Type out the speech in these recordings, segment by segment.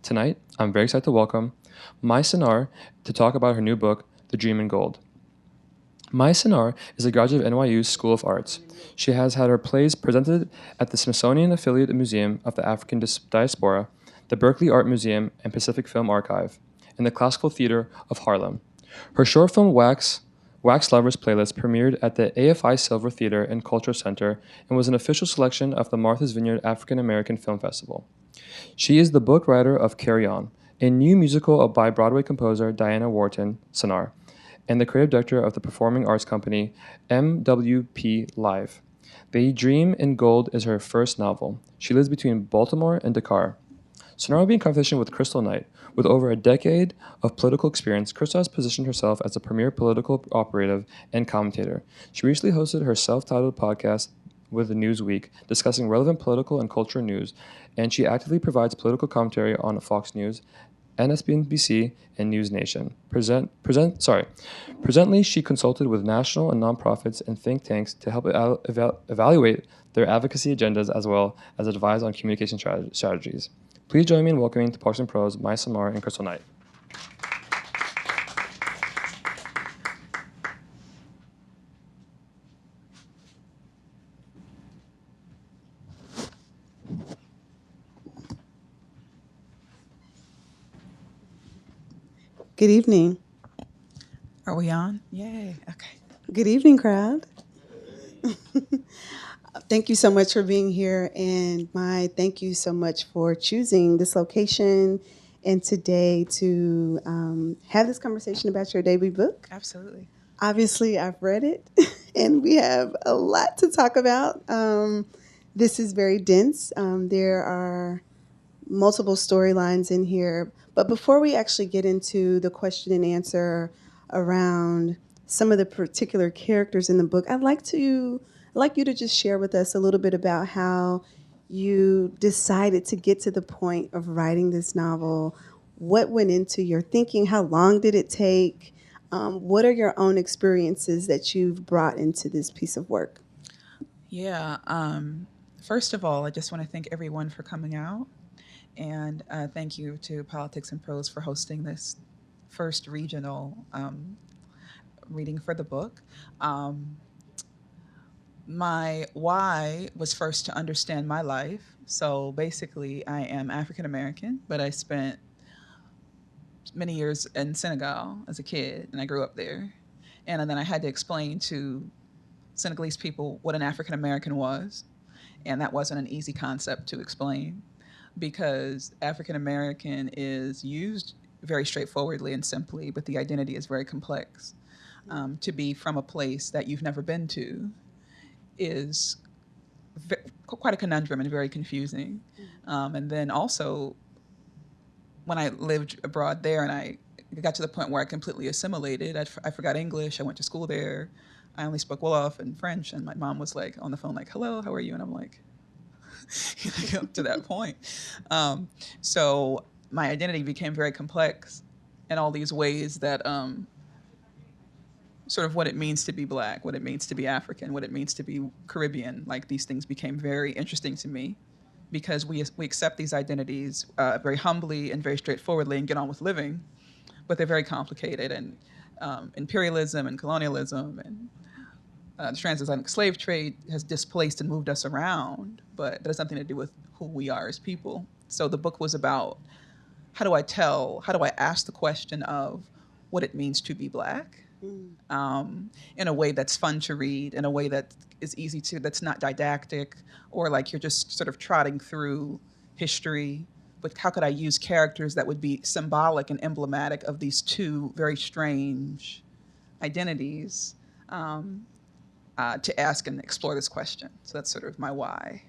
Tonight, I'm very excited to welcome Mai Sennaar to talk about her new book, The Dream in Gold. Mai Sennaar is a graduate of NYU's School of Arts. She has had her plays presented at the Smithsonian Affiliate Museum of the African Diaspora, the Berkeley Art Museum and Pacific Film Archive, and the Classical Theater of Harlem. Her short film Wax Lovers playlist premiered at the AFI Silver Theater and Cultural Center and was an official selection of the Martha's Vineyard African American Film Festival. She is the book writer of Carry On, a new musical by Broadway composer Diana Wharton Sennaar, and the creative director of the performing arts company MWP Live. The Dream in Gold is her first novel. She lives between Baltimore and Dakar. Sennaar will be in competition with Kristal Knight. With over a decade of political experience, Kristal has positioned herself as a premier political operative and commentator. She recently hosted her self-titled podcast with Newsweek, discussing relevant political and cultural news, and she actively provides political commentary on Fox News, NSNBC, and News Nation. Presently, she consulted with national and nonprofits and think tanks to help evaluate their advocacy agendas as well as advise on communication strategies. Please join me in welcoming to Politics and Prose, Mai Sennaar and Kristal Knight. Good evening. Are we on? Yay. Okay. Good evening, crowd. Thank you so much for being here, and thank you so much for choosing this location and today to have this conversation about your debut book. Absolutely. Obviously, I've read it, and we have a lot to talk about. This is very dense. There are multiple storylines in here. But before we actually get into the question and answer around some of the particular characters in the book, I'd like you to just share with us a little bit about how you decided to get to the point of writing this novel. What went into your thinking? How long did it take? What are your own experiences that you've brought into this piece of work? Yeah. First of all, I just want to thank everyone for coming out. And thank you to Politics and Prose for hosting this first regional reading for the book. My why was first to understand my life. So basically, I am African American, but I spent many years in Senegal as a kid, and I grew up there. And then I had to explain to Senegalese people what an African American was. And that wasn't an easy concept to explain, because African American is used very straightforwardly and simply, but the identity is very complex. To be from a place that you've never been to is quite a conundrum and very confusing. And then also, when I lived abroad there and I got to the point where I completely assimilated, I forgot English, I went to school there, I only spoke Wolof and French, and my mom was like on the phone like, hello, how are you? And I'm like, up to that point. So my identity became very complex in all these ways that sort of what it means to be Black, what it means to be African, what it means to be Caribbean. Like, these things became very interesting to me because we accept these identities very humbly and very straightforwardly and get on with living, but they're very complicated. And imperialism and colonialism and the transatlantic slave trade has displaced and moved us around, but that has nothing to do with who we are as people. So the book was about how do I ask the question of what it means to be Black in a way that's fun to read, in a way that is easy to, that's not didactic, or like you're just sort of trotting through history, but how could I use characters that would be symbolic and emblematic of these two very strange identities to ask and explore this question. So that's sort of my why.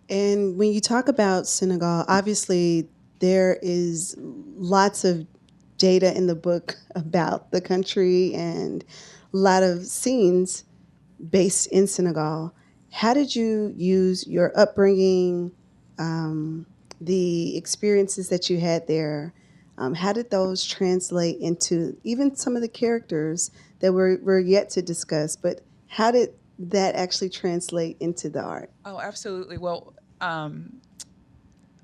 And when you talk about Senegal, obviously there is lots of data in the book about the country and a lot of scenes based in Senegal. How did you use your upbringing, the experiences that you had there? How did those translate into even some of the characters that we're yet to discuss? But how did that actually translate into the art? Oh, absolutely. Well,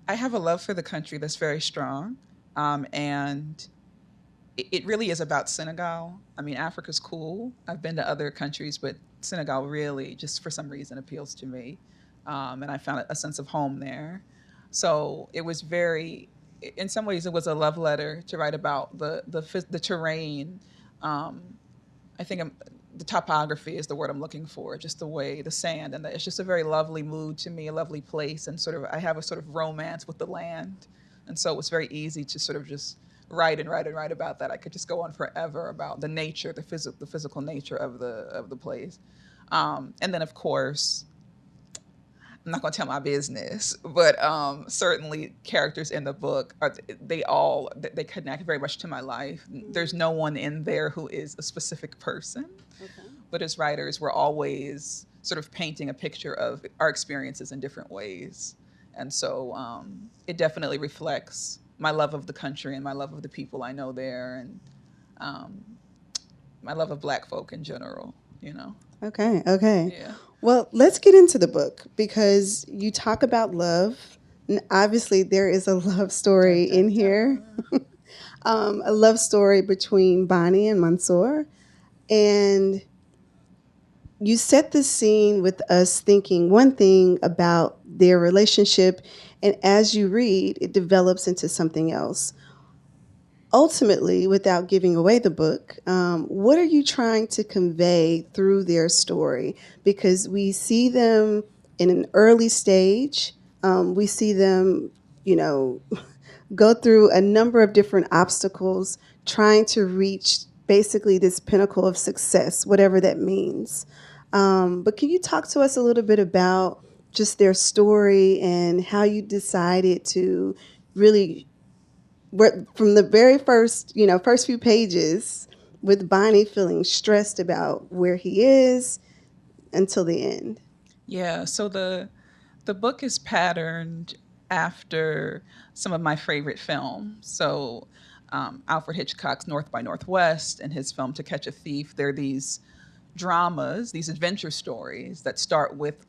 I have a love for the country that's very strong. And it really is about Senegal. I mean, Africa's cool. I've been to other countries, but Senegal really, just for some reason, appeals to me. And I found a sense of home there. So it was very, in some ways, it was a love letter to write about the terrain. Um, I think the topography is the word I'm looking for. Just the way the sand and it's just a very lovely mood to me, a lovely place, and sort of I have a sort of romance with the land, and so it was very easy to sort of just write and write and write about that. I could just go on forever about the nature, the physical nature of the place, and then of course I'm not going to tell my business, but certainly characters in the book are they connect very much to my life. There's no one in there who is a specific person, Okay. but as writers, we're always sort of painting a picture of our experiences in different ways, and so it definitely reflects my love of the country and my love of the people I know there, and um, my love of Black folk in general. You know, Okay. Okay. yeah. Well, let's get into the book because you talk about love. And obviously, there is a love story Dun, in dun, here, dun. a love story between Bonnie and Mansour. And you set the scene with us thinking one thing about their relationship. And as you read, it develops into something else. Ultimately, without giving away the book, what are you trying to convey through their story? Because we see them in an early stage. We see them, you know, go through a number of different obstacles trying to reach basically this pinnacle of success, whatever that means. But can you talk to us a little bit about just their story and how you decided to really from the very first, first few pages with Bonnie feeling stressed about where he is until the end. Yeah, so the book is patterned after some of my favorite films. So Alfred Hitchcock's North by Northwest and his film To Catch a Thief, they're these dramas, these adventure stories that start with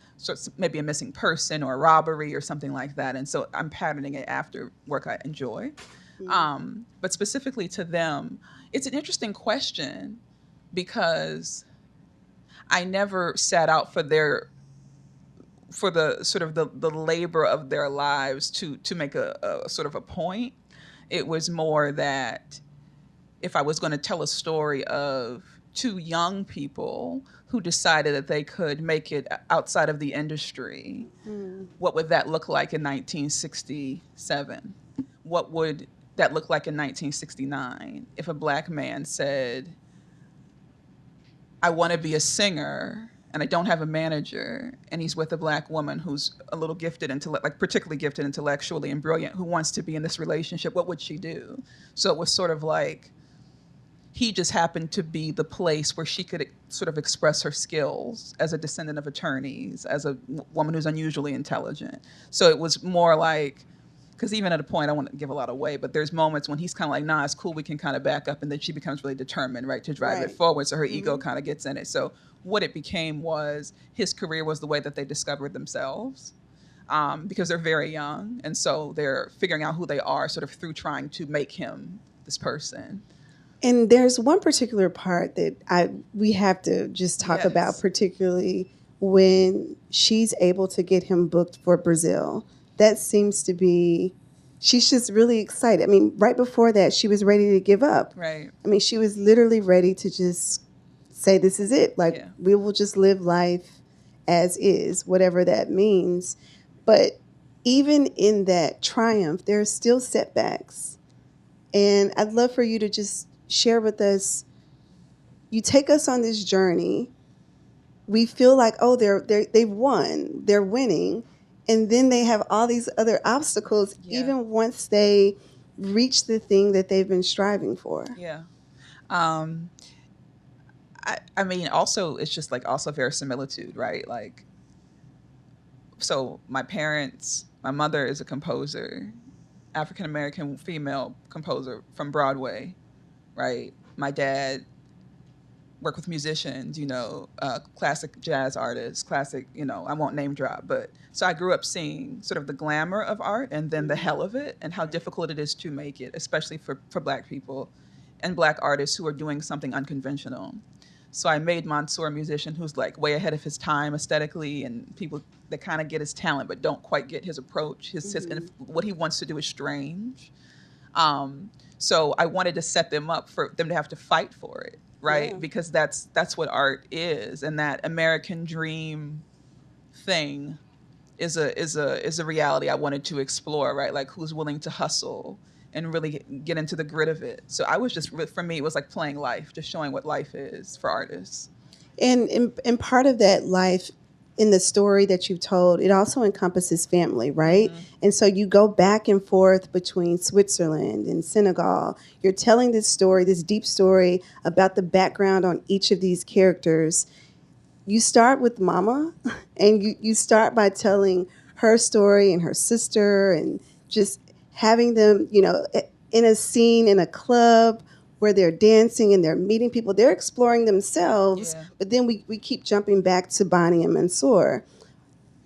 maybe a missing person or a robbery or something like that. And so I'm patterning it after work I enjoy. But specifically to them, it's an interesting question because I never set out for the sort of the labor of their lives to make a sort of a point. It was more that if I was going to tell a story of two young people who decided that they could make it outside of the industry, what would that look like in 1967? What would that look like in 1969 if a Black man said, I want to be a singer and I don't have a manager, and he's with a Black woman who's a little gifted, like particularly gifted intellectually and brilliant, who wants to be in this relationship? What would she do? So it was sort of like he just happened to be the place where she could sort of express her skills as a descendant of attorneys, as a woman who's unusually intelligent. So it was more like, because even at a point, I don't want to give a lot away, but there's moments when he's kind of like, nah, it's cool, we can kind of back up, and then she becomes really determined, right, to drive it Right. forward. So her ego kind of gets in it. So what it became was his career was the way that they discovered themselves. Because they're very young, and so they're figuring out who they are sort of through trying to make him this person. And there's one particular part that we have to just talk about, Yes. particularly when she's able to get him booked for Brazil. That seems to be, she's just really excited. I mean, right before that, she was ready to give up. Right. I mean, she was literally ready to just say, this is it. Like, Yeah. we will just live life as is, whatever that means. But even in that triumph, there are still setbacks. And I'd love for you to just share with us. You take us on this journey. We feel like, oh, they've won, they're winning, and then they have all these other obstacles. Yeah. Even once they reach the thing that they've been striving for. Yeah. Um, I mean, also, it's just like also verisimilitude, right? Like, so my mother is a composer, African American female composer from Broadway, right? My dad work with musicians, classic jazz artists, classic, I won't name drop, but so I grew up seeing sort of the glamour of art and then the hell of it and how difficult it is to make it, especially for Black people and Black artists who are doing something unconventional. So I made Mansour a musician who's like way ahead of his time aesthetically, and people that kind of get his talent but don't quite get his approach. His and what he wants to do is strange. So I wanted to set them up for them to have to fight for it, right? Yeah. Because that's what art is, and that American dream thing is a reality I wanted to explore, right? Like who's willing to hustle and really get into the grit of it. So I was just for me it was like playing life, just showing what life is for artists. And part of that life in the story that you've told, it also encompasses family, right? And so you go back and forth between Switzerland and Senegal. You're telling this story, this deep story about the background on each of these characters. You start with Mama, and you start by telling her story and her sister, and just having them, in a scene in a club where they're dancing and they're meeting people. They're exploring themselves, Yeah. but then we keep jumping back to Bonnie and Mansour.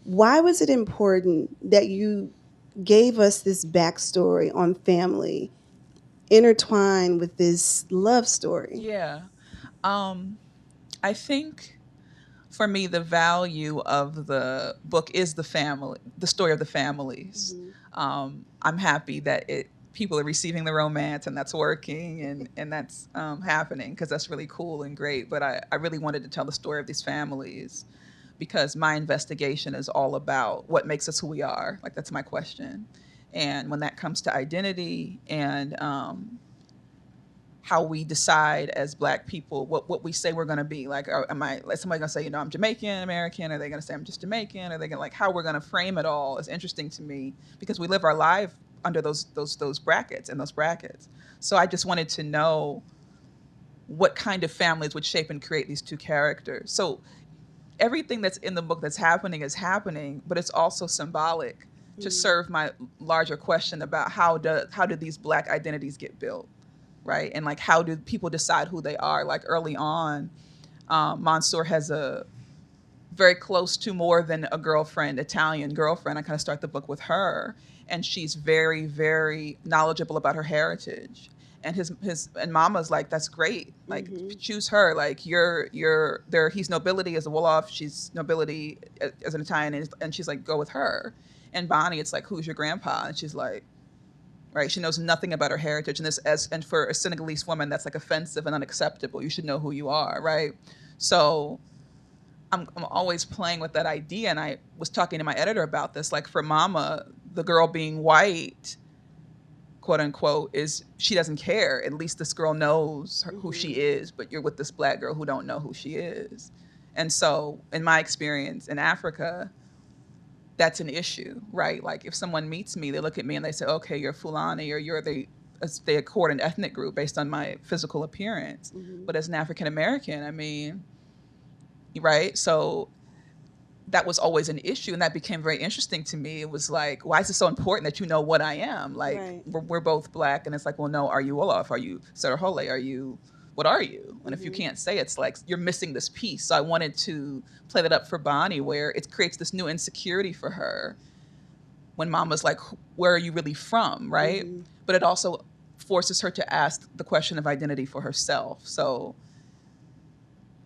Why was it important that you gave us this backstory on family intertwined with this love story? Yeah. I think for me the value of the book is the story of the families. I'm happy that people are receiving the romance and that's working and that's happening because that's really cool and great. But I really wanted to tell the story of these families because my investigation is all about what makes us who we are. Like that's my question. And when that comes to identity and how we decide as Black people what we say we're going to be, like is somebody going to say I'm Jamaican American? Are they going to say I'm just Jamaican? Are they going to how we're going to frame it all is interesting to me because we live our life under those brackets and those brackets. So I just wanted to know what kind of families would shape and create these two characters. So everything that's in the book that's happening is happening, but it's also symbolic to serve my larger question about how do these Black identities get built, right? And like how do people decide who they are? Like early on, Mansour has a very close to more than a girlfriend, Italian girlfriend. I kind of start the book with her, and she's very, very knowledgeable about her heritage. And his and Mama's like, that's great. Like choose her. Like you're there. He's nobility as a Wolof. She's nobility as an Italian, and she's like, go with her. And Bonnie, it's like, who's your grandpa? And she's like, right. She knows nothing about her heritage, and for a Senegalese woman, that's like offensive and unacceptable. You should know who you are, right? So I'm always playing with that idea. And I was talking to my editor about this. Like for Mama, the girl being white, quote unquote, is she doesn't care. At least this girl knows who she is, but you're with this Black girl who don't know who she is. And so in my experience in Africa, that's an issue, right? Like if someone meets me, they look at me and they say, okay, you're Fulani, or they accord an ethnic group based on my physical appearance. But as an African American, I mean, right? So that was always an issue, and that became very interesting to me. It was like, why is it so important that you know what I am? Like, Right. we're both Black, and it's like, well, no, are you Wolof? Are you Sarahole? What are you? And if you can't say, it's like, you're missing this piece. So I wanted to play that up for Bonnie, where it creates this new insecurity for her when Mama's like, where are you really from, right? But it also forces her to ask the question of identity for herself. So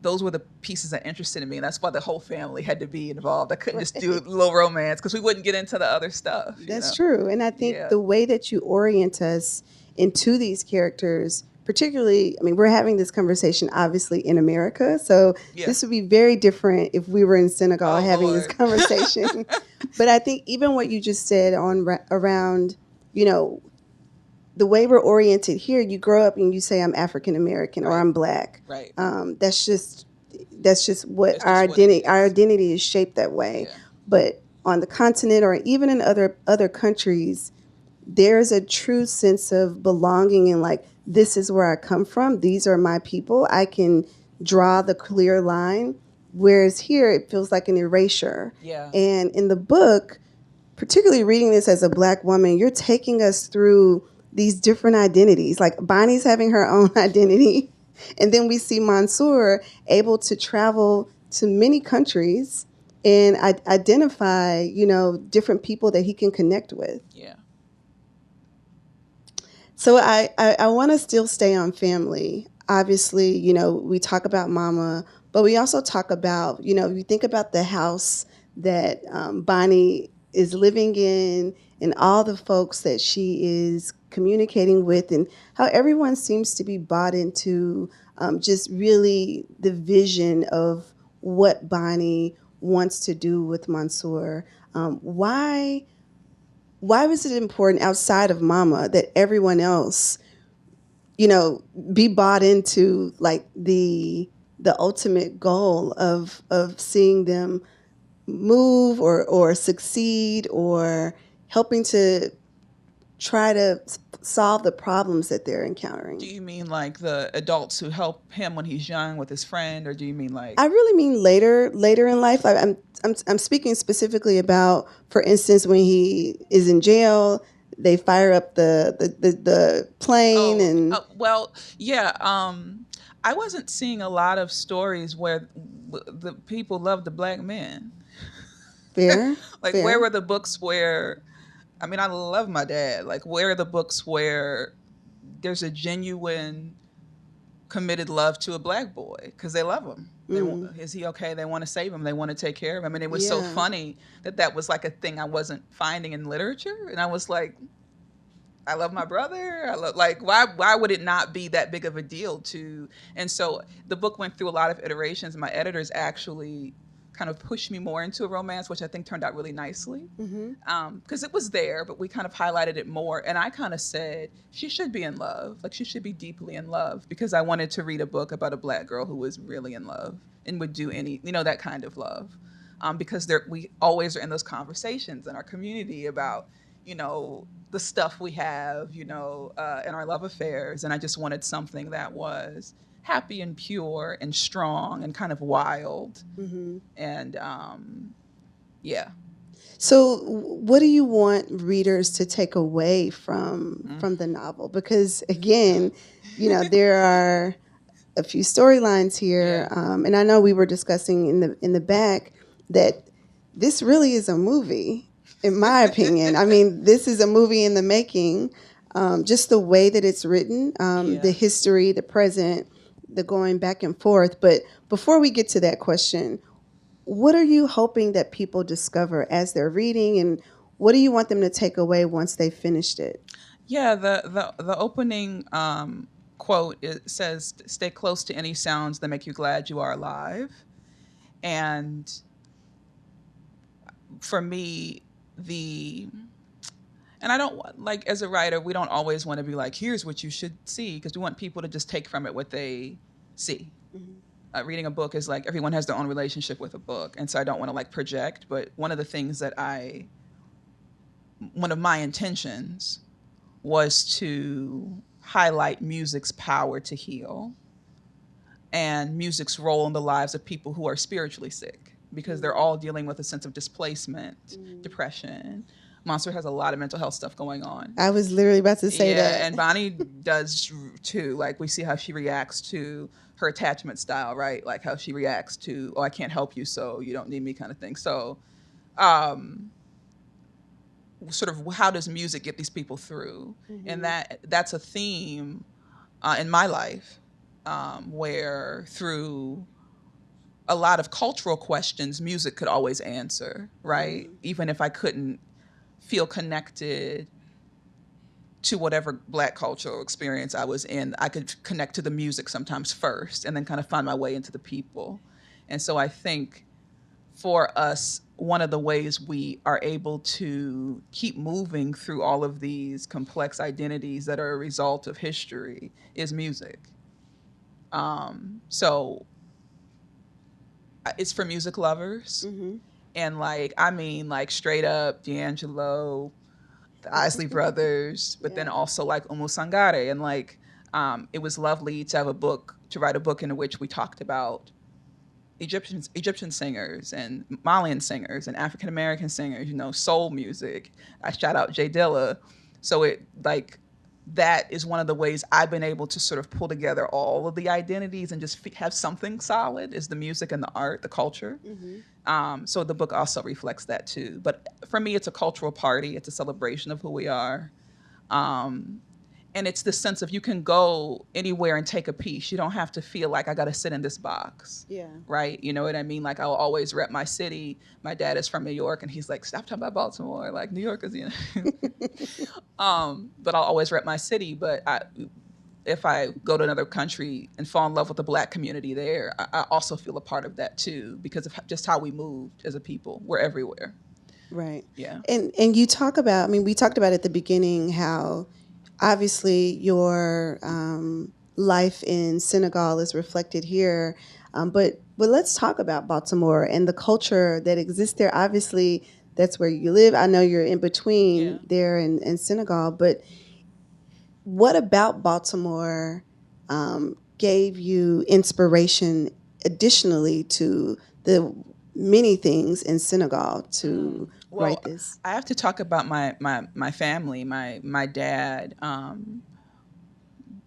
those were the pieces that interested me. And that's why the whole family had to be involved. I couldn't just do a little romance because we wouldn't get into the other stuff. That's true. And I think the way that you orient us into these characters, particularly, I mean, we're having this conversation obviously in America. So this would be very different if we were in Senegal having this conversation. But I think even what you just said around, the way we're oriented here, you grow up and you say I'm African American or I'm Black. Right. That's just what our identity is shaped that way. Yeah. But on the continent or even in other countries, there's a true sense of belonging and like, this is where I come from. These are my people. I can draw the clear line. Whereas here, it feels like an erasure. Yeah. And in the book, particularly reading this as a Black woman, you're taking us through these different identities. Like Bonnie's having her own identity. And then we see Mansour able to travel to many countries and identify, different people that he can connect with. Yeah. So I want to still stay on family. Obviously, we talk about mama, but we also talk about, you think about the house that Bonnie is living in and all the folks that she is communicating with, and how everyone seems to be bought into just really the vision of what Bonnie wants to do with Mansour. Why was it important outside of mama that everyone else, you know, be bought into like the ultimate goal of seeing them move or succeed or helping to try to solve the problems that they're Do encountering? you mean like the adults who help him when he's young with his friend, or do you mean like? I really mean later in life. I'm speaking specifically about, for instance, when he is in jail, they fire up the plane Oh, and well, yeah. I wasn't seeing a lot of stories where the people love the black men. fair, Like, where fair. were the books where? I mean, I love my dad. Like, where are the books where there's a genuine committed love to a black boy because they love him. Mm, Is he okay? They want to save him. They want to take care of him. And it was so yeah. funny that that was like a thing I wasn't finding in literature. And I was like, I love my brother. I love, like, why would it not be that big of a deal to? And so the book went through a lot of iterations. My editors actually kind of pushed me more into a romance, which I think turned out really nicely. Mm-hmm. Because it was there, but we kind of highlighted it more. And I kind of said she should be in love, like she should be deeply in love, because I wanted to read a book about a black girl who was really in love and would do any, that kind of love. Because we always are in those conversations in our community about, the stuff we have, in our love affairs. And I just wanted something that was happy and pure and strong and kind of wild. Mm-hmm. And yeah. So, what do you want readers to take away Mm. from the novel? Because again, there are a few storylines here, Yeah. and I know we were discussing in the back that this really is a movie, in my opinion. I mean, this is a movie in the making. Just the way that it's written, the Yeah. history, the present, the going back and forth. But before we get to that question, what are you hoping that people discover as they're reading, and what do you want them to take away once they've finished it? Yeah, the opening quote, it says, "Stay close to any sounds that make you glad you are alive." And for me, the and I don't, like, as a writer, we don't always want to be like, "Here's what you should see," because we want people to just take from it what they see. Mm-hmm. Reading a book is like everyone has their own relationship with a book, and so I don't want to like project. But one of the things that one of my intentions was to highlight music's power to heal and music's role in the lives of people who are spiritually sick, because they're all dealing with a sense of displacement, depression. Mansour has a lot of mental health stuff going on. I was literally about to say Yeah, that. and Bonnie does too. Like, we see how she reacts to her attachment style, right? Like how she reacts to, "Oh, I can't help you, so you don't need me," kind of thing. So, um, sort of, how does music get these people through? Mm-hmm. And that's a theme in my life, where through a lot of cultural questions, music could always answer, right? Mm-hmm. Even if I couldn't feel connected to whatever black cultural experience I was in, I could connect to the music sometimes first and then kind of find my way into the people. And so I think for us, one of the ways we are able to keep moving through all of these complex identities that are a result of history is music. So it's for music lovers. Mm-hmm. And like, I mean, like, straight up D'Angelo, the Isley Brothers, but then Yeah. also like Umu Sangare. And like, it was lovely to have to write a book in which we talked about Egyptian singers and Malian singers and African American singers, soul music. I shout out Jay Dilla. So it, like, that is one of the ways I've been able to sort of pull together all of the identities and just have something solid is the music and the art, the culture. So the book also reflects that too. But for me, it's a cultural party. It's a celebration of who we are. Um, and it's the sense of you can go anywhere and take a piece. You don't have to feel like I got to sit in this box. Yeah. Right. You know what I mean? Like I'll always rep my city. My dad is from New York and he's like, stop talking about Baltimore. Like New York is, you know, but I'll always rep my city. But if I go to another country and fall in love with the Black community there, I also feel a part of that too, because of just how we moved as a people. We're everywhere. Right. Yeah. And you talk about, I mean, we talked about at the beginning how obviously your life in Senegal is reflected here, but let's talk about Baltimore and the culture that exists there. Obviously, that's where you live. I know you're in between there and Senegal, but what about Baltimore gave you inspiration additionally to the many things in Senegal to write this? I have to talk about my family. My dad.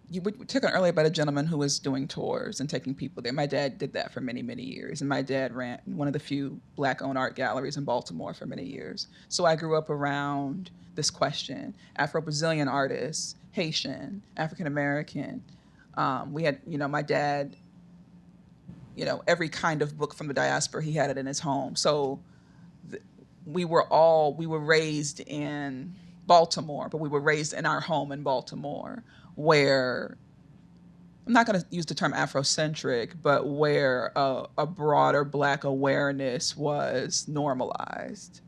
We took on earlier about a gentleman who was doing tours and taking people there. My dad did that for many, many years. And my dad ran one of the few Black-owned art galleries in Baltimore for many years. So I grew up around this question. Afro-Brazilian artists, Haitian, African-American. We had, my dad, every kind of book from the diaspora, he had it in his home. So we were raised in Baltimore, but we were raised in our home in Baltimore, where I'm not going to use the term Afrocentric, but where a broader Black awareness was normalized.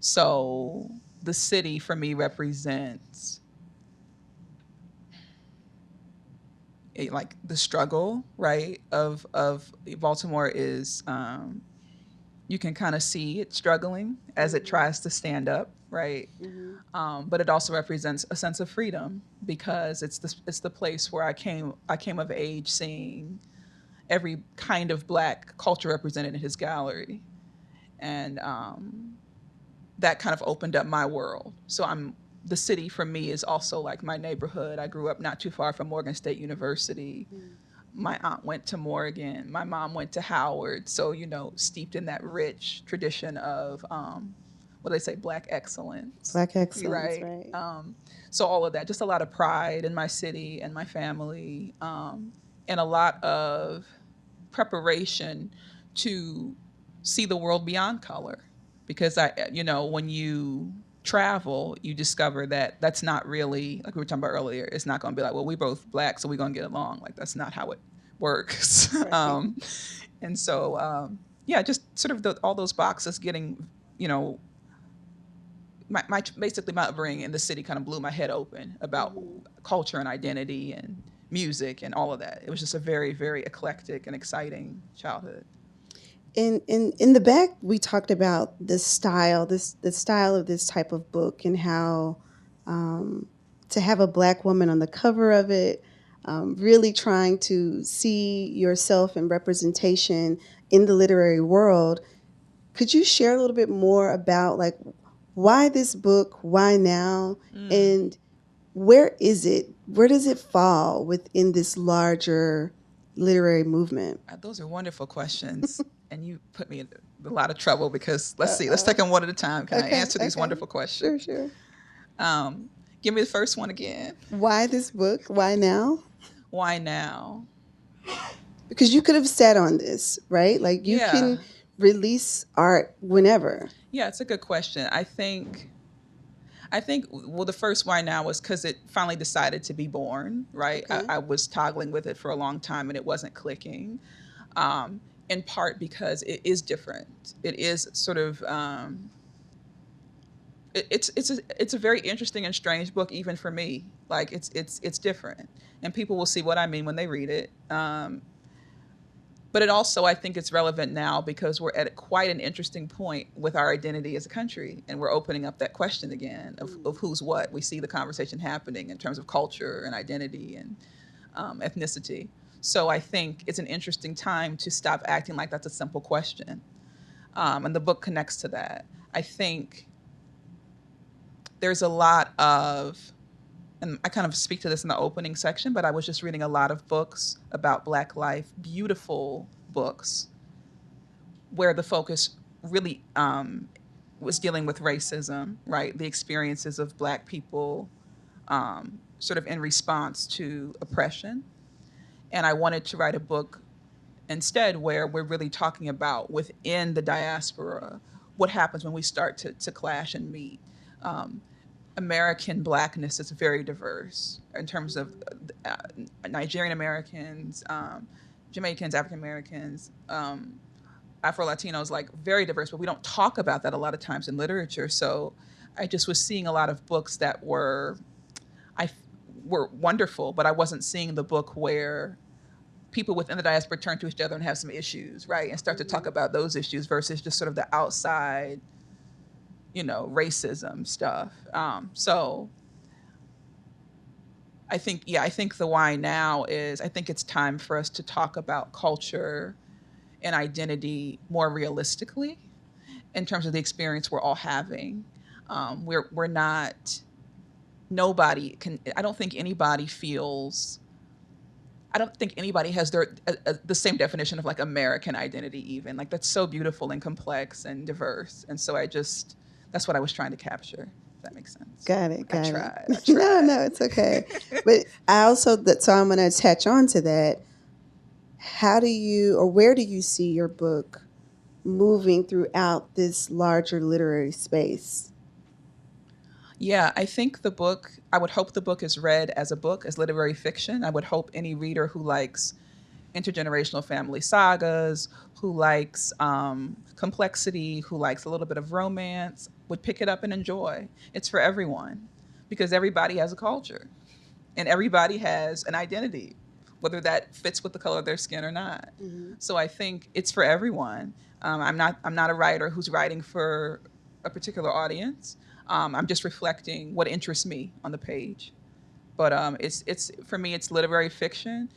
So the city for me represents like the struggle, right? Of Baltimore is you can kind of see it struggling as it tries to stand up, right? But it also represents a sense of freedom because it's the place where I came of age seeing every kind of Black culture represented in his gallery, and that kind of opened up my world. So the city for me is also like my neighborhood. I grew up not too far from Morgan State University. My aunt went to Morgan. My mom went to Howard. So, steeped in that rich tradition of, what do they say, Black excellence. Black excellence, right. So all of that, just a lot of pride in my city and my family, and a lot of preparation to see the world beyond color. Because when you travel, you discover that that's not really, like we were talking about earlier, it's not going to be like, well, we both Black, so we're going to get along. Like, that's not how it works. Right. And so, just sort of all those boxes getting, basically my upbringing in the city kind of blew my head open about culture and identity and music and all of that. It was just a very, very eclectic and exciting childhood. In the back, we talked about the style of this type of book and how to have a Black woman on the cover of it, really trying to see yourself and representation in the literary world. Could you share a little bit more about like why this book, why now, and where is it? Where does it fall within this larger literary movement? Those are wonderful questions. And you put me in a lot of trouble because let's take them one at a time. Can I answer these wonderful questions? Sure. Give me the first one again. Why this book? Why now? Why now? Because you could have sat on this, right? Like you can release art whenever. Yeah, it's a good question. I think the first why now was because it finally decided to be born, right? Okay. I was toggling with it for a long time and it wasn't clicking. In part because it is different. It is sort of it's a very interesting and strange book even for me. Like it's different, and people will see what I mean when they read it. But it also, I think it's relevant now because we're at quite an interesting point with our identity as a country, and we're opening up that question again of who's what. We see the conversation happening in terms of culture and identity and ethnicity. So I think it's an interesting time to stop acting like that's a simple question. And the book connects to that. I think there's a lot of and I kind of speak to this in the opening section, but I was just reading a lot of books about Black life, beautiful books, where the focus really was dealing with racism, right? The experiences of Black people sort of in response to oppression. And I wanted to write a book instead where we're really talking about within the diaspora what happens when we start to clash and meet. Um, American Blackness is very diverse in terms of uh, Nigerian Americans, Jamaicans, African Americans, Afro Latinos, like very diverse, but we don't talk about that a lot of times in literature. So I just was seeing a lot of books that I were wonderful, but I wasn't seeing the book where people within the diaspora turn to each other and have some issues, right? And start to talk about those issues versus just sort of the outside, racism stuff. So I think the why now is I think it's time for us to talk about culture and identity more realistically in terms of the experience we're all having. We're not, nobody can, I don't think anybody has the same definition of like American identity even. Like that's so beautiful and complex and diverse. And so that's what I was trying to capture. If that makes sense. Got it. I Got tried. it. No, it's okay. But I also, so I'm going to attach on to that. How do you, or where do you see your book moving throughout this larger literary space? Yeah, I would hope the book is read as a book, as literary fiction. I would hope any reader who likes intergenerational family sagas, who likes complexity, who likes a little bit of romance, would pick it up and enjoy. It's for everyone because everybody has a culture and everybody has an identity, whether that fits with the color of their skin or not. Mm-hmm. So I think it's for everyone. I'm not a writer who's writing for a particular audience. I'm just reflecting what interests me on the page. But it's for me, it's literary fiction.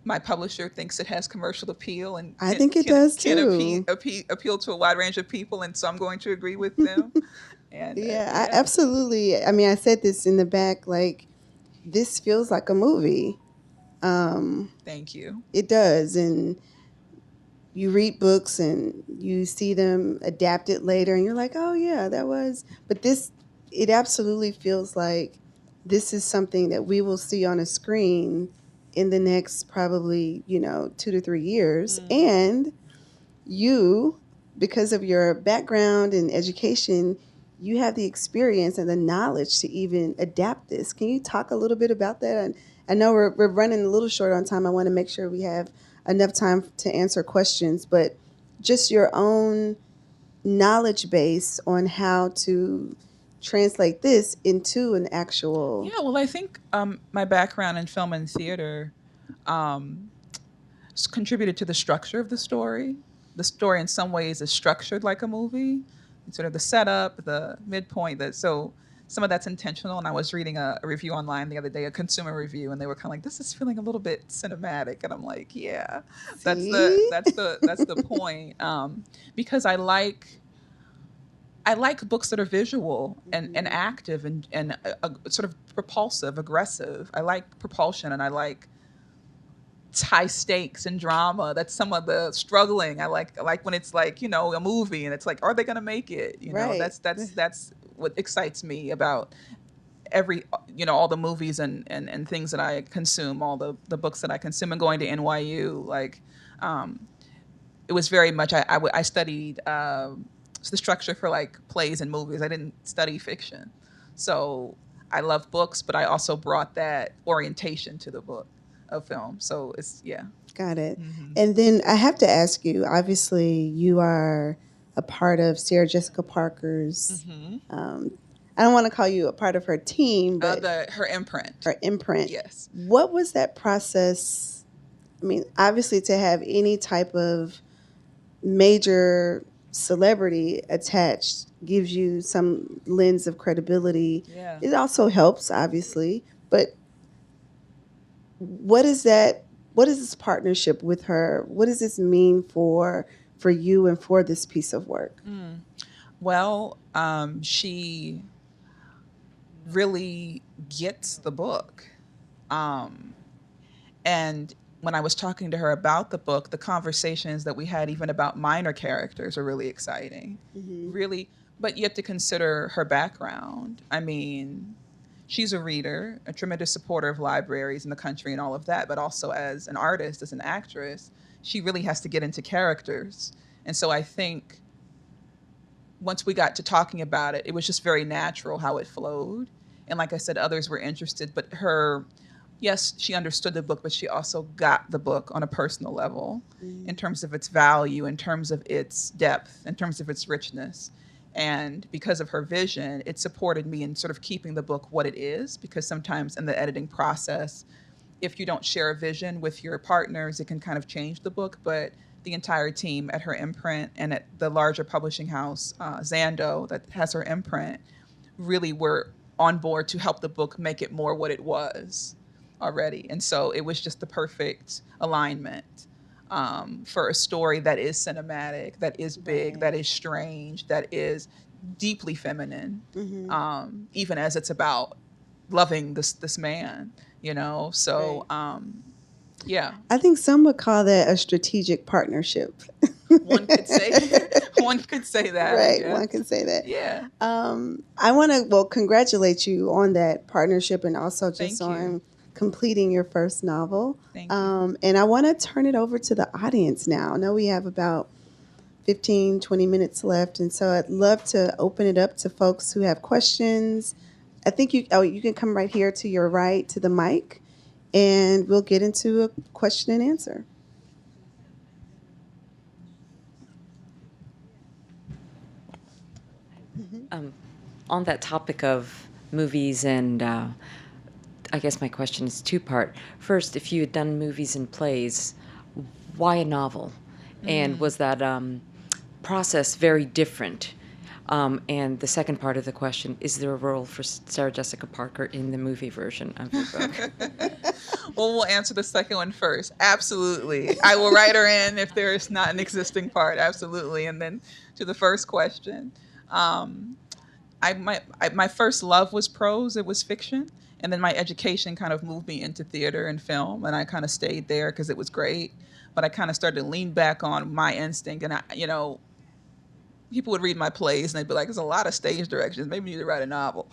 My publisher thinks it has commercial appeal and I think it does too. Appeal to a wide range of people, and so I'm going to agree with them. And Yeah, I absolutely. I mean, I said this in the back, like, this feels like a movie. Thank you. It does. And you read books and you see them adapted later and you're like, oh, yeah, that was. But it absolutely feels like this is something that we will see on a screen in the next probably, 2 to 3 years. And you, because of your background and education, you have the experience and the knowledge to even adapt this. Can you talk a little bit about that? And I know we're running a little short on time. I want to make sure we have enough time to answer questions, but just your own knowledge base on how to translate this into an actual. Yeah, well, I think my background in film and theater contributed to the structure of the story. The story, in some ways, is structured like a movie. Sort of the setup, the midpoint. So some of that's intentional. And I was reading a review online the other day, a consumer review, and they were kind of like, "This is feeling a little bit cinematic." And I'm like, "Yeah, that's the point." Because I like books that are visual and active and sort of propulsive, aggressive. I like propulsion, and I like high stakes and drama. That's some of the struggling. I like when it's like, a movie and it's like, are they going to make it? Right. That's what excites me about all the movies and things that I consume, all the books that I consume, and going to NYU. Like, it was very much, I studied the structure for like plays and movies. I didn't study fiction. So I love books, but I also brought that orientation to the book of film. So it's, yeah. Got it. Mm-hmm. And then I have to ask you, obviously you are a part of Sarah Jessica Parker's, I don't want to call you a part of her team, but her imprint. Her imprint. Yes. What was that process? I mean, obviously to have any type of major celebrity attached gives you some lens of credibility. Yeah. It also helps, obviously, but what is this partnership with her? What does this mean for you and for this piece of work? Well, she really gets the book. Um, and when I was talking to her about the book, the conversations that we had even about minor characters are really exciting. Mm-hmm. Really, but you have to consider her background. I mean, she's a reader, a tremendous supporter of libraries in the country and all of that, but also as an artist, as an actress, she really has to get into characters. And so I think once we got to talking about it, it was just very natural how it flowed. And like I said, others were interested, but her, yes, she understood the book, but she also got the book on a personal level in terms of its value, in terms of its depth, in terms of its richness. And because of her vision, it supported me in sort of keeping the book what it is, because sometimes in the editing process, if you don't share a vision with your partners, it can kind of change the book. But the entire team at her imprint and at the larger publishing house, Zando, that has her imprint, really were on board to help the book make it more what it was already. And so it was just the perfect alignment for a story that is cinematic, that is big, Right. that is strange, that is deeply feminine, Mm-hmm. even as it's about loving this man, you know? Right. So, yeah, I think some would call that a strategic partnership. one could say, one could say that, I Right, one guess. can say that. Yeah. I want to, well, congratulate you on that partnership and also just Thank you. on completing your first novel. Thank you. And I want to turn it over to the audience now. I know we have about 15, 20 minutes left. And so I'd love to open it up to folks who have questions. I think you can come right here to your right to the mic and we'll get into a question and answer. Um, on that topic of movies, and I guess my question is two-part. First, if you had done movies and plays, why a novel? And was that process very different? And the second part of the question, is there a role for Sarah Jessica Parker in the movie version of your book? Well, we'll answer the second one first. Absolutely. I will write her in if there is not an existing part. Absolutely. And then to the first question, my first love was prose. It was fiction. And then my education kind of moved me into theater and film. And I kind of stayed there because it was great. But I kind of started to lean back on my instinct. And, people would read my plays and they'd be like, there's a lot of stage directions. Maybe you need to write a novel.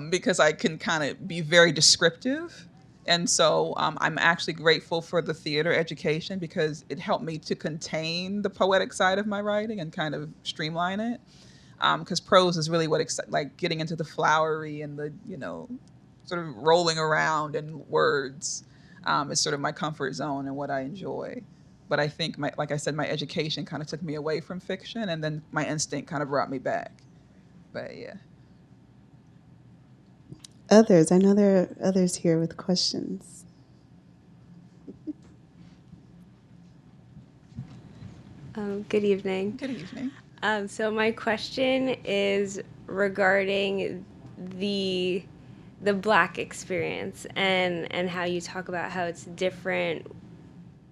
Because I can kind of be very descriptive. And so I'm actually grateful for the theater education because it helped me to contain the poetic side of my writing and kind of streamline it. Because prose is really what, like getting into the flowery and the, sort of rolling around in words is sort of my comfort zone and what I enjoy. But I think, like I said, my education kind of took me away from fiction and then my instinct kind of brought me back. But yeah. Others, I know there are others here with questions. Good evening. Good evening. So my question is regarding the Black experience and how you talk about how it's different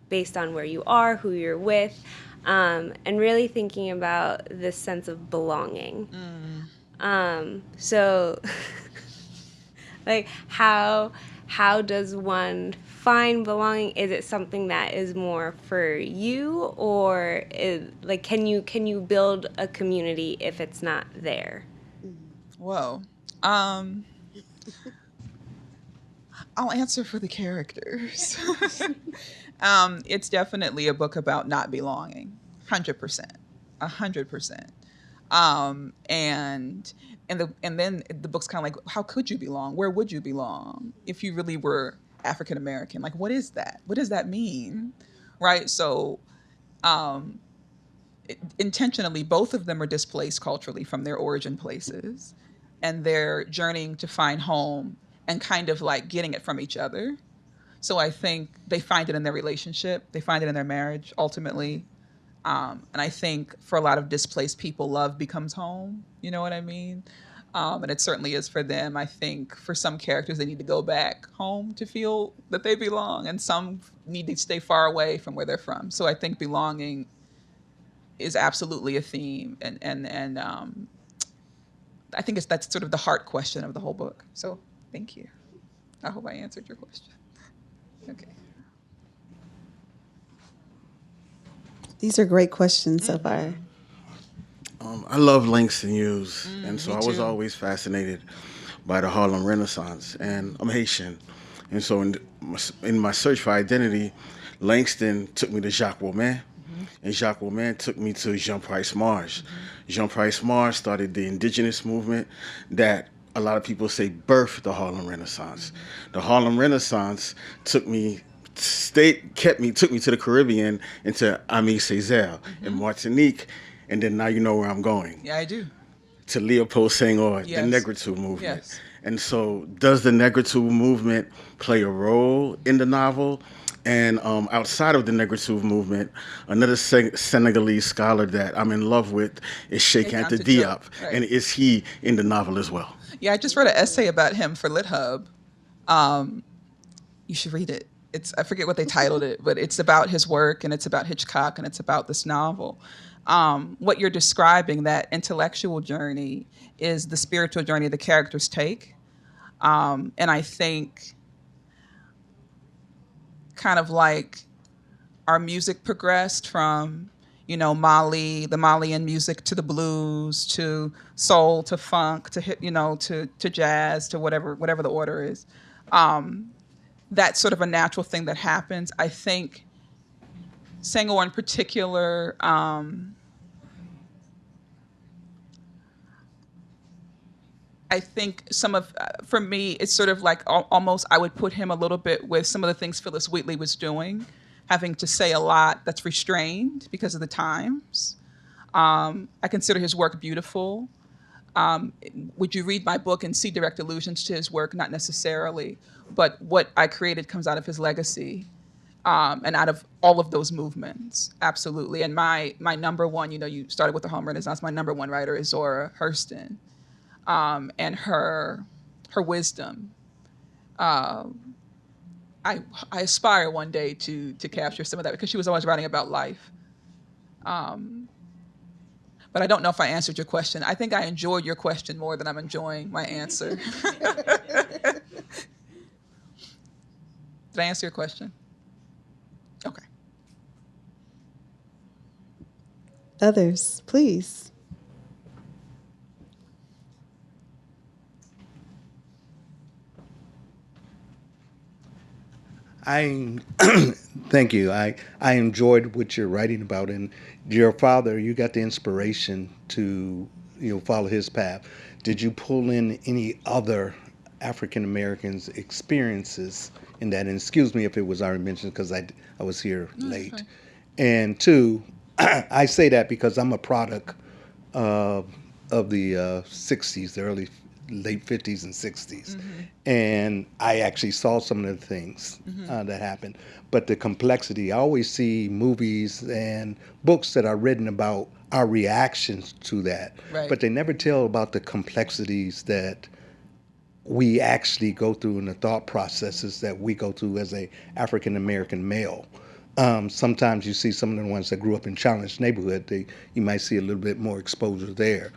based on where you are, who you're with, and really thinking about this sense of belonging. So, like, how does one find belonging? Is it something that is more for you, or can you build a community if it's not there? Whoa. I'll answer for the characters. It's definitely a book about not belonging, 100%, 100%. And then the book's kind of like, how could you belong? Where would you belong if you really were African American? Like, what is that? What does that mean? Right? So, intentionally, both of them are displaced culturally from their origin places, and they're journeying to find home and kind of like getting it from each other. So I think they find it in their relationship. They find it in their marriage, ultimately. And I think for a lot of displaced people, love becomes home. You know what I mean? And it certainly is for them. I think for some characters, they need to go back home to feel that they belong. And some need to stay far away from where they're from. So I think belonging is absolutely a theme. And I think that's sort of the heart question of the whole book. So thank you. I hope I answered your question. Okay. These are great questions so far. I love Langston Hughes, and so me I was too. always fascinated by the Harlem Renaissance. And I'm Haitian, and so in my search for identity, Langston took me to Jacques Romain, and Jacques Romain took me to Jean Price Mars. Jean Price Mars started the indigenous movement that a lot of people say birthed the Harlem Renaissance. The Harlem Renaissance took me to the Caribbean into Ami Césaire in Martinique, and then now you know where I'm going, Yeah, I do. to Leopold Senghor, Yes. the Negritude movement. Yes. And so, does the Negritude movement play a role in the novel? And outside of the Negritude movement, another Senegalese scholar that I'm in love with is Cheikh Anta Anta Diop. Diop, right. And is he in the novel as well? Yeah, I just wrote an essay about him for LitHub. You should read it. I forget what they titled it, but it's about his work and it's about Hitchcock and it's about this novel. What you're describing, that intellectual journey, is the spiritual journey the characters take. And I think kind of like our music progressed from, Mali, the Malian music, to the blues, to soul, to funk, to hip, to jazz, to whatever the order is. That's sort of a natural thing that happens. I think Senghor in particular, I think for me, it's sort of like almost I would put him a little bit with some of the things Phyllis Wheatley was doing, having to say a lot that's restrained because of the times. I consider his work beautiful. Would you read my book and see direct allusions to his work? Not necessarily, but what I created comes out of his legacy, and out of all of those movements, absolutely. And my number one, you started with the Harlem Renaissance. My number one writer is Zora Hurston, and her wisdom. I aspire one day to capture some of that because she was always writing about life. But I don't know if I answered your question. I think I enjoyed your question more than I'm enjoying my answer. Did I answer your question? Okay. Others, please. I thank you. I enjoyed what you're writing about, and your father. You got the inspiration to follow his path. Did you pull in any other African Americans' experiences in that? And excuse me if it was already mentioned because I was here late. fine. And two, I say that because I'm a product of the 60s, the late 50s and 60s. And I actually saw some of the things that happened. But the complexity, I always see movies and books that are written about our reactions to that. Right. But they never tell about the complexities that we actually go through and the thought processes that we go through as a African American male. Sometimes you see some of the ones that grew up in challenged neighborhood, you might see a little bit more exposure there.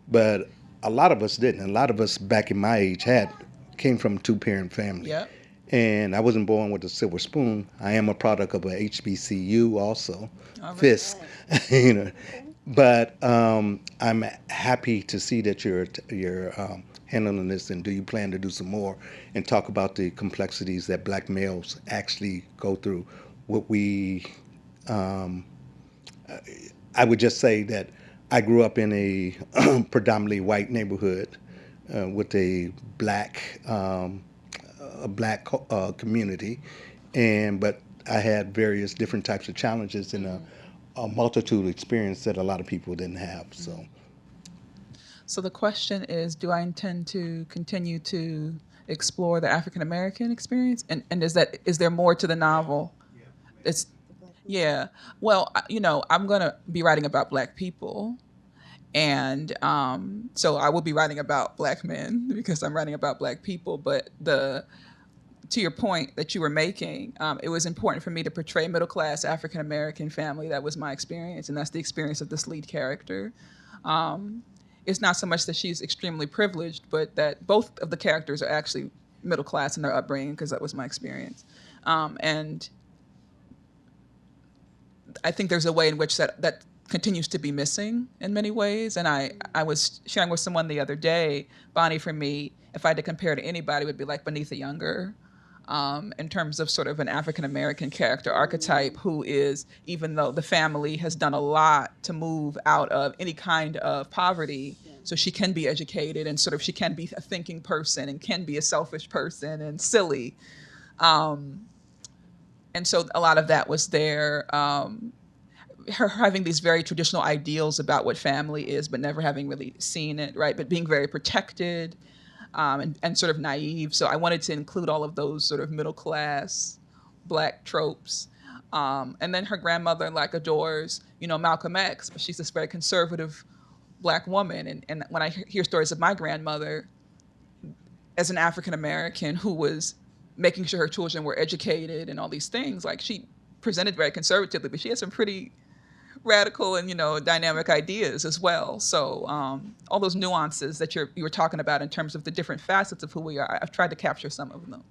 But a lot of us didn't. A lot of us back in my age came from a two-parent family. Yep. And I wasn't born with a silver spoon. I am a product of a HBCU also, All right. Fisk, But I'm happy to see that you're handling this. And do you plan to do some more and talk about the complexities that Black males actually go through? I would just say that I grew up in a predominantly white neighborhood with a black community, but I had various different types of challenges and a multitude of experience that a lot of people didn't have. So the question is, do I intend to continue to explore the African American experience? And is there more to the novel? Yeah. Well, I'm going to be writing about Black people. And so I will be writing about Black men because I'm writing about Black people. But to your point that you were making, it was important for me to portray a middle-class African-American family. That was my experience, and that's the experience of this lead character. it's not so much that she's extremely privileged, but that both of the characters are actually middle class in their upbringing, because that was my experience. And I think there's a way in which that continues to be missing in many ways. And I was sharing with someone the other day, Bonnie, for me, if I had to compare to anybody, would be like Beneath Younger, in terms of sort of an African American character archetype who is, even though the family has done a lot to move out of any kind of poverty, so she can be educated and sort of she can be a thinking person and can be a selfish person and silly. And so a lot of that was there. Her having these very traditional ideals about what family is, but never having really seen it, right? But being very protected, and sort of naive. So I wanted to include all of those sort of middle class Black tropes. And then her grandmother like adores, Malcolm X, but she's this very conservative Black woman. And when I hear stories of my grandmother as an African American who was making sure her children were educated and all these things, like she presented very conservatively, but she had some pretty radical and dynamic ideas as well. So all those nuances that you were talking about in terms of the different facets of who we are, I've tried to capture some of them.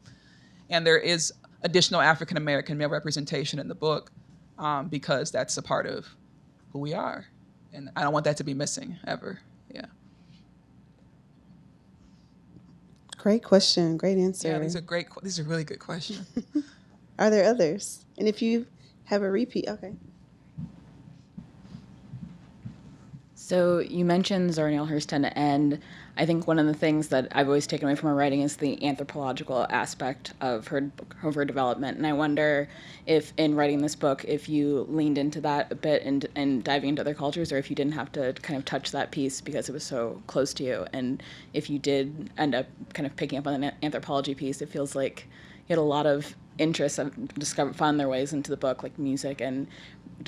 And there is additional African American male representation in the book, because that's a part of who we are, and I don't want that to be missing ever. Yeah. Great question. Great answer. Yeah, these are really good questions. Are there others? And if you have a repeat, okay. So you mentioned Zora Neale Hurston, and I think one of the things that I've always taken away from her writing is the anthropological aspect of her development. And I wonder if in writing this book, if you leaned into that a bit and diving into other cultures, or if you didn't have to kind of touch that piece because it was so close to you. And if you did end up kind of picking up on the anthropology piece, it feels like you had a lot of interests and found their ways into the book, like music and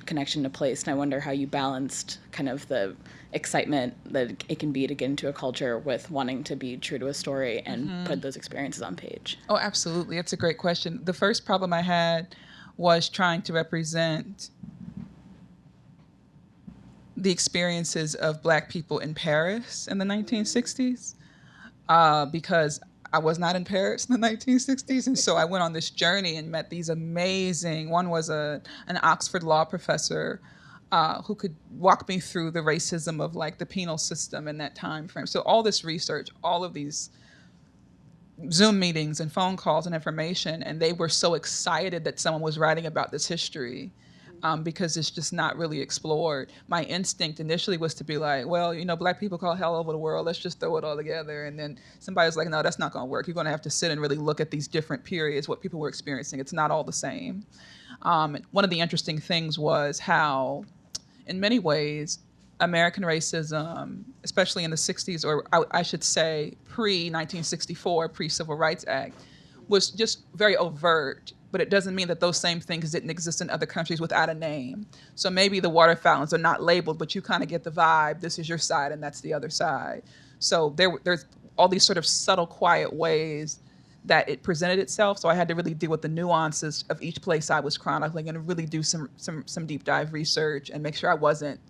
connection to place. And I wonder how you balanced kind of the excitement that it can be to get into a culture with wanting to be true to a story and put those experiences on page. Oh, absolutely. That's a great question. The first problem I had was trying to represent the experiences of Black people in Paris in the 1960s, because I was not in Paris in the 1960s. And so I went on this journey and met these amazing, one was an Oxford law professor who could walk me through the racism of like the penal system in that time frame. So all this research, all of these Zoom meetings and phone calls and information, and they were so excited that someone was writing about this history. Because it's just not really explored. My instinct initially was to be like, well, Black people call hell over the world. Let's just throw it all together. And then somebody was like, no, that's not going to work. You're going to have to sit and really look at these different periods, what people were experiencing. It's not all the same. One of the interesting things was how, in many ways, American racism, especially in the 60s, or I should say pre-1964, pre-Civil Rights Act, was just very overt. But it doesn't mean that those same things didn't exist in other countries without a name. So maybe the water fountains are not labeled, but you kind of get the vibe, this is your side and that's the other side. So there's all these sort of subtle, quiet ways that it presented itself. So I had to really deal with the nuances of each place I was chronicling and really do some deep dive research and make sure I wasn't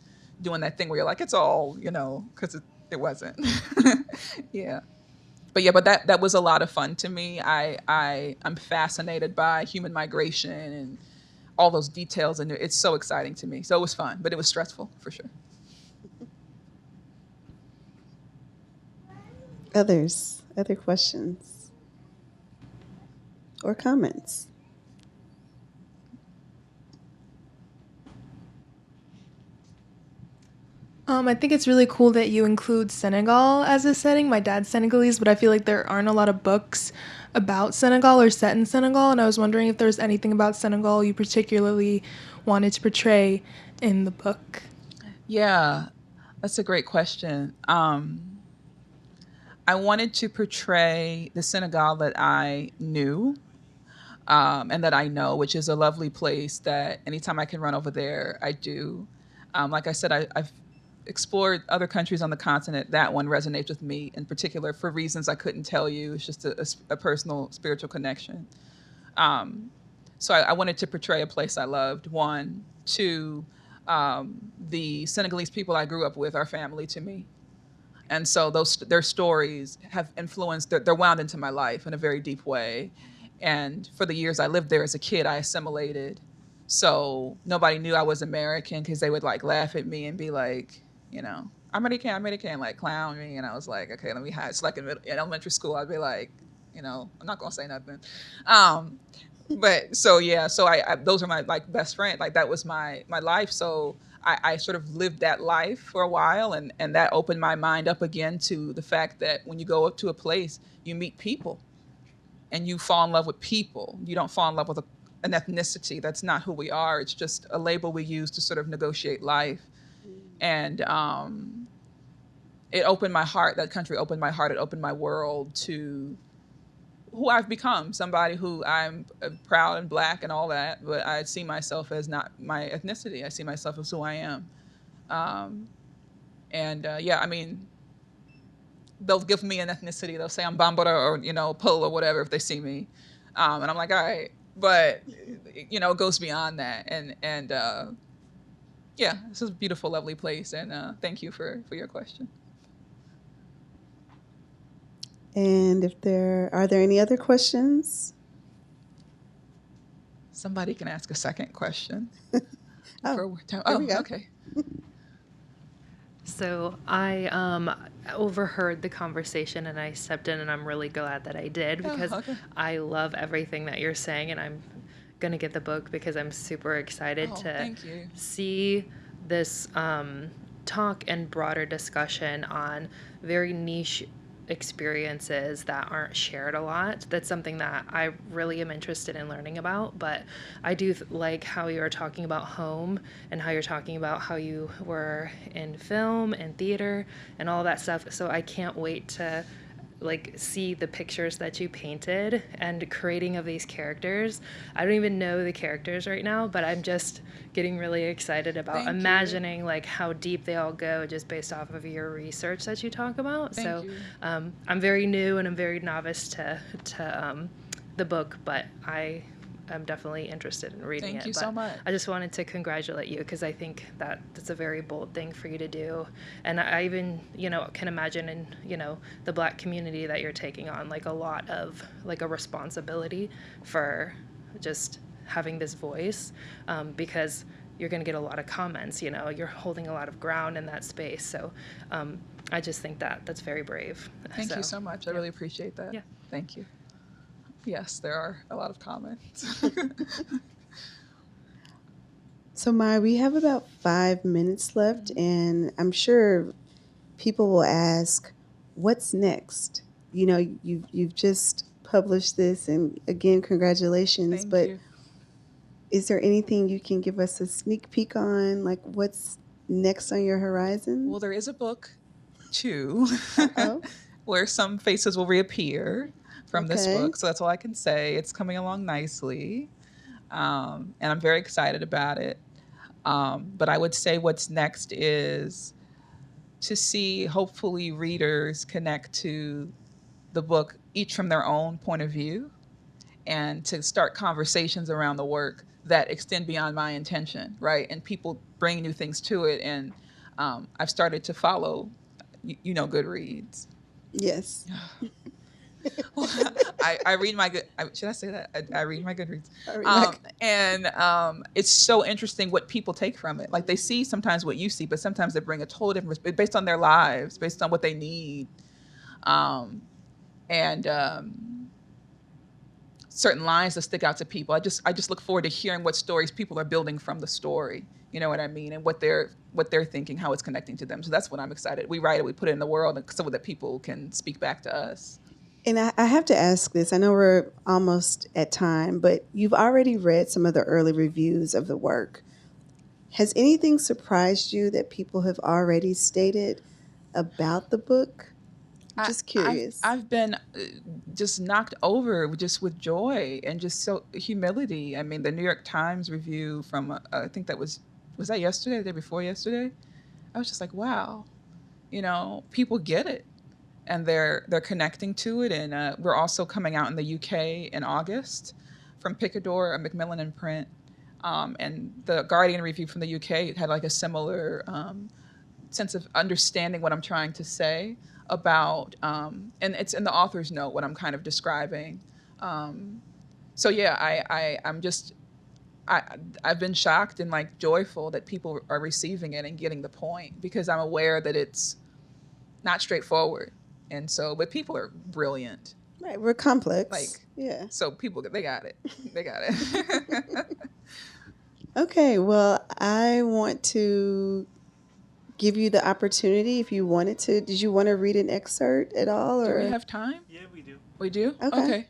doing that thing where you're like, it's all, because it wasn't. Yeah. But that was a lot of fun to me. I'm fascinated by human migration and all those details, and it's so exciting to me. So it was fun, but it was stressful for sure. Other questions or comments? I think it's really cool that you include Senegal as a setting. My dad's Senegalese, but I feel like there aren't a lot of books about Senegal or set in Senegal, and I was wondering if there's anything about Senegal you particularly wanted to portray in the book. Yeah, that's a great question. I wanted to portray the Senegal that I knew and that I know, which is a lovely place that anytime I can run over there, I do. Like I said, I've explored other countries on the continent. That one resonates with me in particular for reasons I couldn't tell you. It's just a personal spiritual connection. So I wanted to portray a place I loved, one. Two, the Senegalese people I grew up with are family to me. And so their stories have influenced, they're wound into my life in a very deep way. And for the years I lived there as a kid, I assimilated. So nobody knew I was American because they would like laugh at me and be like, I'm American, like clown me. And I was like, okay, let me hide. So like in elementary school, I'd be like, I'm not gonna say nothing. But so yeah, so I those are my like best friend. Like that was my life. So I sort of lived that life for a while, and that opened my mind up again to the fact that when you go up to a place, you meet people, and you fall in love with people. You don't fall in love with an ethnicity. That's not who we are. It's just a label we use to sort of negotiate life. And it opened my heart. That country opened my heart. It opened my world to who I've become, somebody who I'm proud and black and all that, but I see myself as not my ethnicity. I see myself as who I am. Yeah, I mean, they'll give me an ethnicity. They'll say I'm Bambara or, Pul or whatever if they see me. And I'm like, all right. But, it goes beyond that. And yeah, this is a beautiful, lovely place. And thank you for your question. And are there any other questions? Somebody can ask a second question. Here we go. Okay. So I overheard the conversation and I stepped in, and I'm really glad that I did because I love everything that you're saying, and I'm going to get the book because I'm super excited to see this talk and broader discussion on very niche experiences that aren't shared a lot. That's something that I really am interested in learning about, but I do like how you're talking about home and how you're talking about how you were in film and theater and all that stuff. So I can't wait to see the pictures that you painted and creating of these characters. I don't even know the characters right now, but I'm just getting really excited about imagining how deep they all go just based off of your research that you talk about. I'm very new and I'm very novice to the book, but I'm definitely interested in reading it. Thank you so much. I just wanted to congratulate you because I think that's a very bold thing for you to do. And I even, can imagine in, the Black community that you're taking on a lot of a responsibility for just having this voice because you're going to get a lot of comments, you're holding a lot of ground in that space. So I just think that's very brave. Thank you so much. I really appreciate that. Yeah. Thank you. Yes, there are a lot of comments. So, Mai, we have about 5 minutes left, and I'm sure people will ask, what's next? You've just published this, and again, congratulations. Thank you. Is there anything you can give us a sneak peek on, what's next on your horizon? Well, there is a book, too, where some faces will reappear from this book. So that's all I can say. It's coming along nicely. And I'm very excited about it. But I would say what's next is to see, hopefully, readers connect to the book, each from their own point of view, and to start conversations around the work that extend beyond my intention, right? And people bring new things to it. And I've started to follow, Goodreads. Yes. I read my should I say that? I read my Goodreads. And it's so interesting what people take from it. They see sometimes what you see, but sometimes they bring a totally different, based on their lives, based on what they need. Certain lines that stick out to people. I just look forward to hearing what stories people are building from the story. You know what I mean? And what they're thinking, how it's connecting to them. So that's what I'm excited. We write it, we put it in the world so that people can speak back to us. And I have to ask this. I know we're almost at time, but you've already read some of the early reviews of the work. Has anything surprised you that people have already stated about the book? I'm just curious. I've been just knocked over just with joy and just so humility. I mean, the New York Times review from, I think that was that yesterday, the day before yesterday? I was just like, wow, people get it. And they're connecting to it. And we're also coming out in the UK in August from Picador, a Macmillan imprint. And the Guardian review from the UK had a similar sense of understanding what I'm trying to say about, and it's in the author's note what I'm kind of describing. So yeah, I've been shocked and like joyful that people are receiving it and getting the point, because I'm aware that it's not straightforward. And so, but people are brilliant. Right, we're complex. Like, yeah. So people, they got it. They got it. Okay, well, I want to give you the opportunity if you wanted to. Did you want to read an excerpt at all? Or? Do we have time? Yeah, we do. We do? Okay.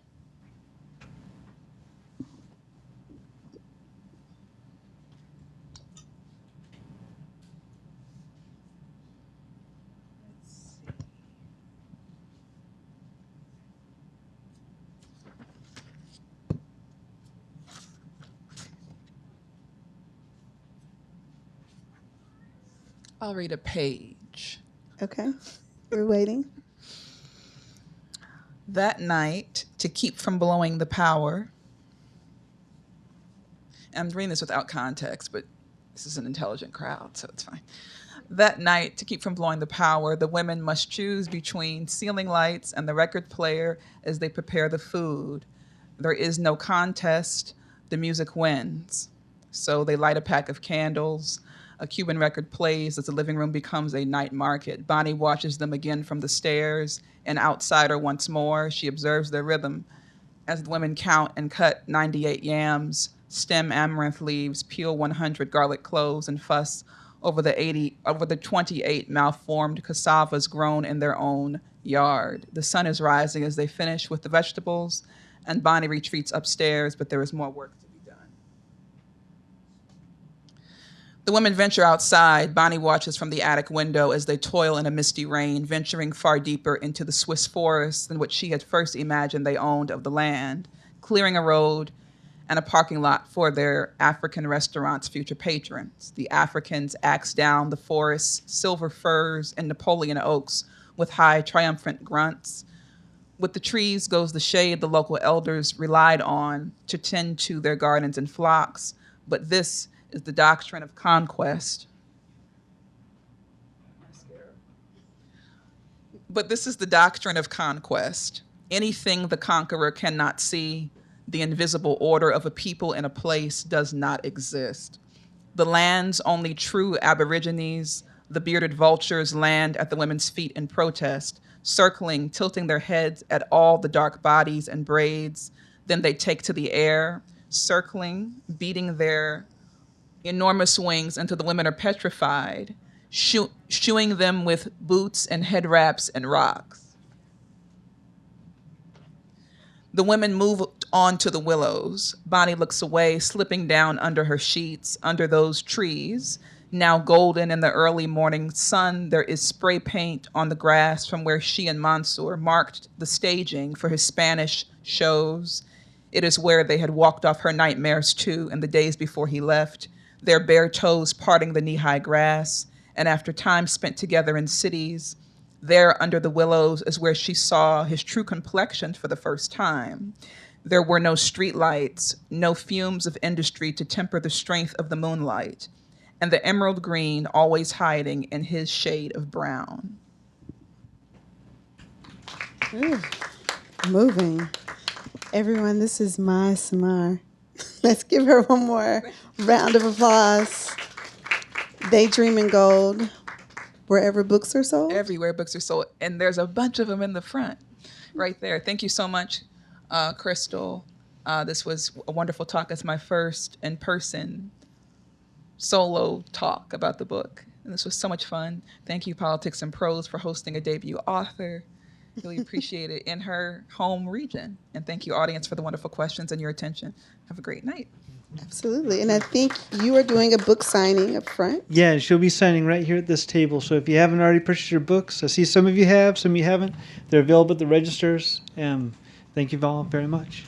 I'll read a page. Okay, we're waiting. That night, to keep from blowing the power. I'm reading this without context, but this is an intelligent crowd, so it's fine. That night, to keep from blowing the power, the women must choose between ceiling lights and the record player as they prepare the food. There is no contest. The music wins. So they light a pack of candles. A Cuban record plays as the living room becomes a night market. Bonnie watches them again from the stairs. An outsider once more, she observes their rhythm as the women count and cut 98 yams, stem amaranth leaves, peel 100 garlic cloves, and fuss over the 28 malformed cassavas grown in their own yard. The sun is rising as they finish with the vegetables, and Bonnie retreats upstairs, but there is more work to be done. The women venture outside. Bonnie watches from the attic window as they toil in a misty rain, venturing far deeper into the Swiss forest than what she had first imagined they owned of the land, clearing a road and a parking lot for their African restaurant's future patrons. The Africans axe down the forest's silver firs and Napoleon oaks with high triumphant grunts. With the trees goes the shade the local elders relied on to tend to their gardens and flocks, but this is the doctrine of conquest. But this is the doctrine of conquest. Anything the conqueror cannot see, the invisible order of a people in a place, does not exist. The land's only true aborigines, the bearded vultures, land at the women's feet in protest, circling, tilting their heads at all the dark bodies and braids. Then they take to the air, circling, beating their enormous wings until the women are petrified, shooing them with boots and head wraps and rocks. The women move on to the willows. Bonnie looks away, slipping down under her sheets, under those trees. Now golden in the early morning sun, there is spray paint on the grass from where she and Mansour marked the staging for his Spanish shows. It is where they had walked off her nightmares too in the days before he left, their bare toes parting the knee-high grass. And after time spent together in cities, there under the willows is where she saw his true complexion for the first time. There were no streetlights, no fumes of industry to temper the strength of the moonlight, and the emerald green always hiding in his shade of brown. Ooh, moving. Everyone, this is Mai Sennaar. Let's give her one more round of applause. They Dream in Gold, wherever books are sold? Everywhere books are sold, and there's a bunch of them in the front, right there. Thank you so much, Kristal. This was a wonderful talk. It's my first in-person solo talk about the book, and this was so much fun. Thank you, Politics and Prose, for hosting a debut author. Really appreciate it in her home region. And thank you, audience, for the wonderful questions and your attention. Have a great night. Absolutely. And I think you are doing a book signing up front. Yeah, she'll be signing right here at this table. So if you haven't already purchased your books, I see some of you have, some of you haven't. They're available at the registers. Thank you all very much.